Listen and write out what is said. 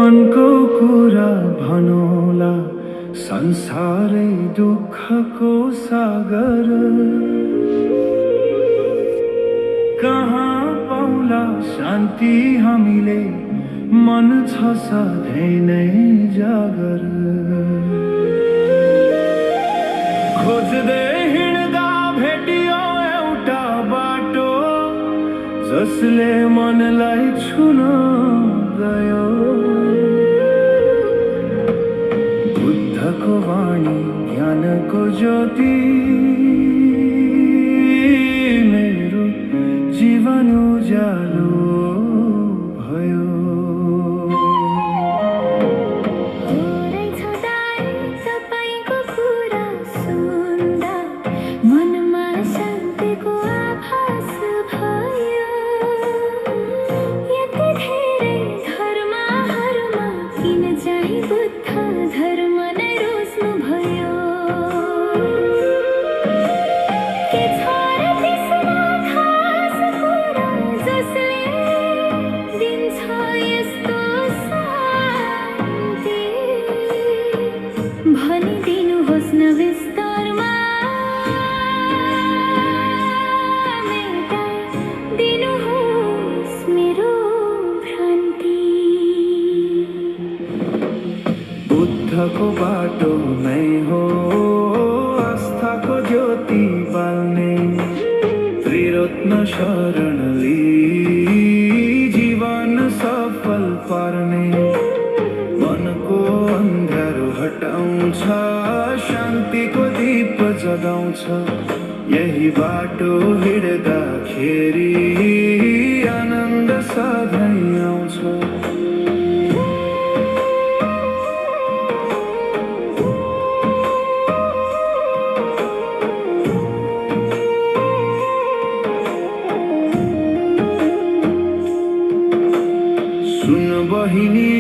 मनको कुरा भनौला संसारै दुःखको सागर कहाँ पाउला शान्ति हामीले मन छ सधैँ नै जागर खोज्दै हिँड्दा भेटियो एउटा बाटो जसले मनलाई छुन गयो बुद्धको वाणी ज्ञानको ज्योति मेरो जीवन उज्यालो भयो भनिदिनुहोस् न विस्तारमा मेटाइदिनुहोस् मेरो भ्रान्ति बुद्धको बाटो नै हो आस्थाको ज्योति बाल्ने त्रिरत्न शरण लिई जीवन सफल पार्ने मनको अन्धारो हटाउँछ शान्तिको दीप जगाउँछ यही बाटो हिँड्दाखेरि आनन्द सधैँ आउँछ सुन बहिनी